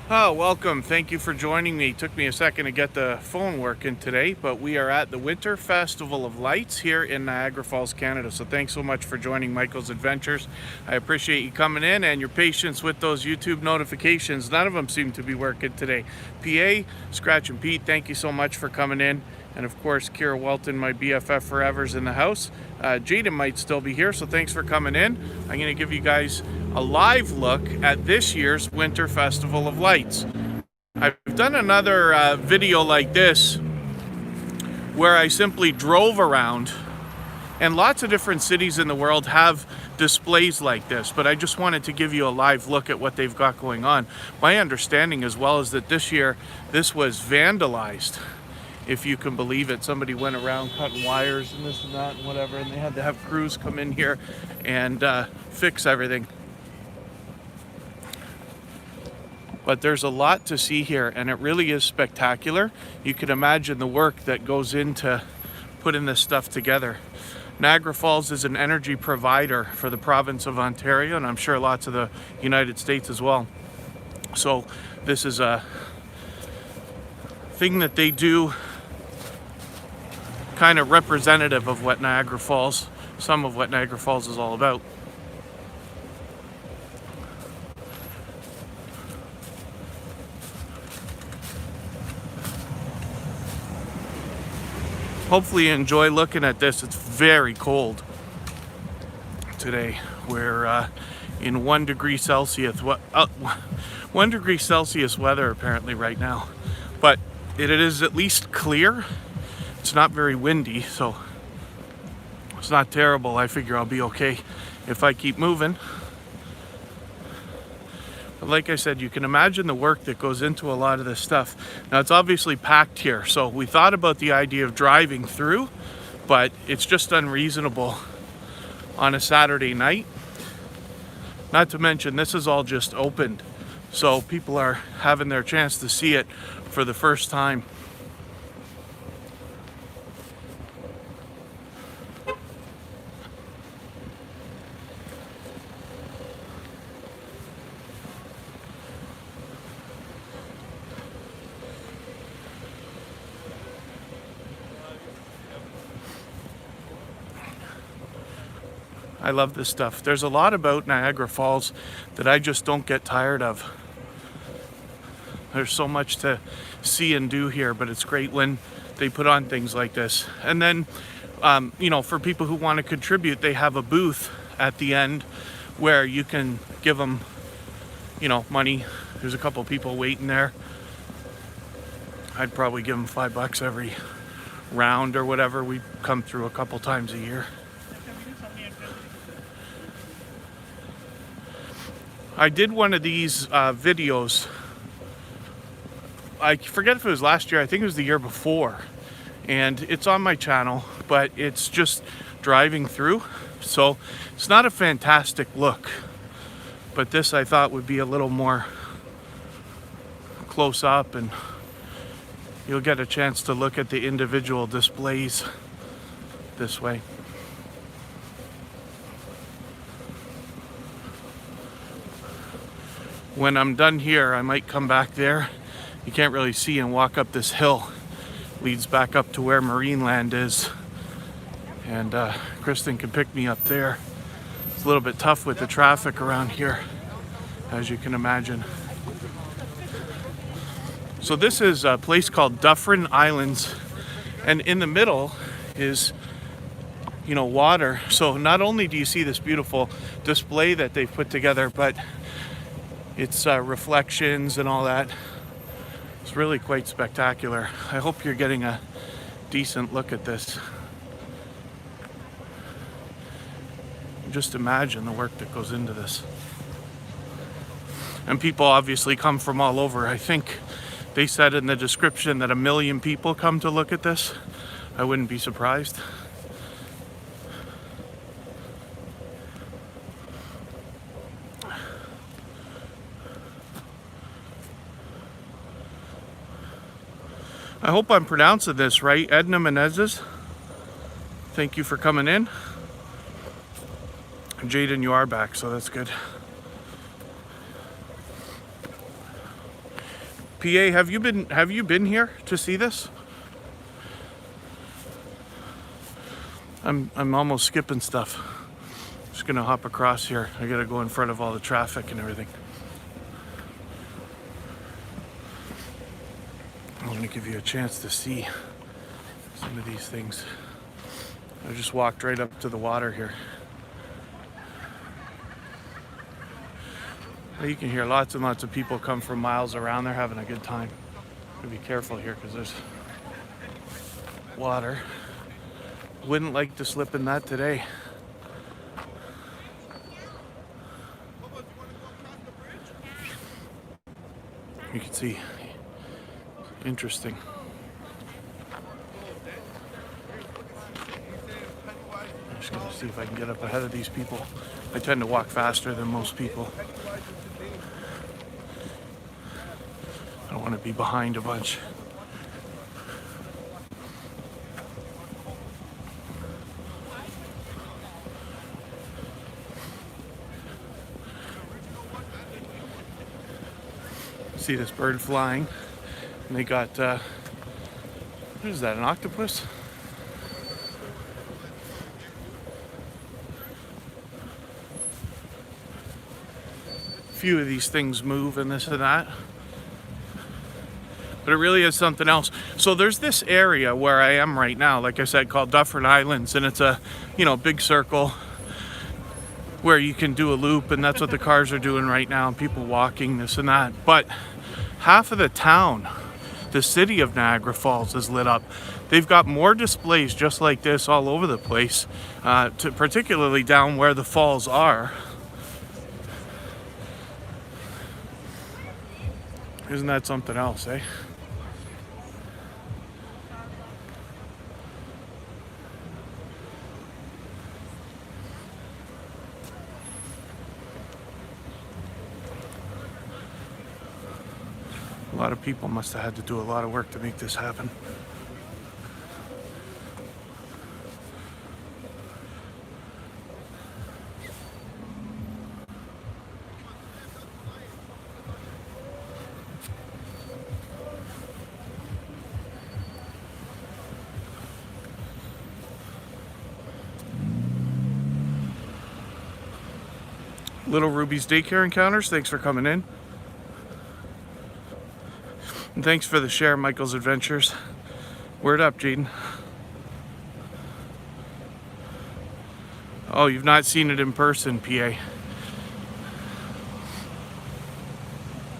Oh, welcome. Thank you for joining me. It took me a second to get the phone working today, but we are at the Winter Festival of Lights here in Niagara Falls, Canada. So thanks so much for joining Michael's Adventures. I appreciate you coming in and your patience with those YouTube notifications. None of them seem to be working today. PA, Scratch and Pete, thank you so much for coming in. And of course, Kira Welton, my BFF forever's in the house. Jaden might still be here, so thanks for coming in. I'm going to give you guys a live look at this year's Winter Festival of Lights. I've done another video like this where I simply drove around, and lots of different cities in the world have displays like this, but I just wanted to give you a live look at what they've got going on. My understanding as well is that this year this was vandalized, if you can believe it. Somebody went around cutting wires and this and that and whatever, and they had to have crews come in here and fix everything. But there's a lot to see here, and it really is spectacular. You can imagine the work that goes into putting this stuff together. Niagara Falls is an energy provider for the province of Ontario, and I'm sure lots of the United States as well. So this is a thing that they do kind of representative of what Niagara Falls, some of what Niagara Falls is all about. Hopefully you enjoy looking at this. It's very cold today. We're in 1 degree Celsius, 1 degree Celsius weather apparently right now. But it is at least clear. It's not very windy, so it's not terrible. I figure I'll be okay if I keep moving. But like I said, you can imagine the work that goes into a lot of this stuff. Now it's obviously packed here, so we thought about the idea of driving through, but it's just unreasonable on a Saturday night. Not to mention, this is all just opened, so people are having their chance to see it for the first time. I love this stuff. There's a lot about Niagara Falls that I just don't get tired of. There's so much to see and do here, but it's great when they put on things like this. And then, you know, for people who want to contribute, they have a booth at the end where you can give them, you know, money. There's a couple people waiting there. I'd probably give them $5 every round or whatever. We come through a couple times a year. I did one of these videos, I forget if it was last year, I think it was the year before, and it's on my channel, but it's just driving through, so it's not a fantastic look, but this I thought would be a little more close up, and you'll get a chance to look at the individual displays this way. When I'm done here, I might come back there. You can't really see, and walk up this hill. Leads back up to where Marineland is. And Kristen can pick me up there. It's a little bit tough with the traffic around here, as you can imagine. So this is a place called Dufferin Islands. And in the middle is, you know, water. So not only do you see this beautiful display that they've put together, but it's reflections and all that. It's really quite spectacular. I hope you're getting a decent look at this. Just imagine the work that goes into this. And people obviously come from all over. I think they said in the description that 1 million people come to look at this. I wouldn't be surprised. I hope I'm pronouncing this right. Edna Menezes, thank you for coming in. Jaden, you are back, so that's good. PA, have you been here to see this? I'm almost skipping stuff. Just gonna hop across here. I gotta go in front of all the traffic and everything. I want to give you a chance to see some of these things. I just walked right up to the water here. You can hear lots and lots of people come from miles around. They're having a good time. Gotta be careful here because there's water. Wouldn't like to slip in that today. You can see, interesting. I'm just gonna see if I can get up ahead of these people. I tend to walk faster than most people. I don't want to be behind a bunch. See this bird flying, and they got what is that, an octopus? A few of these things move and this and that, but it really is something else. So there's this area where I am right now, like I said, called Dufferin Islands, and it's a, you know, big circle where you can do a loop, and that's what the cars are doing right now, and people walking this and that. But half of the town, the city of Niagara Falls, is lit up. They've got more displays just like this all over the place, particularly down where the falls are. Isn't that something else, eh? A lot of people must have had to do a lot of work to make this happen. Little Ruby's Daycare Encounters, thanks for coming in. And thanks for the share, Michael's Adventures. Word up, Jaden. Oh, you've not seen it in person, PA.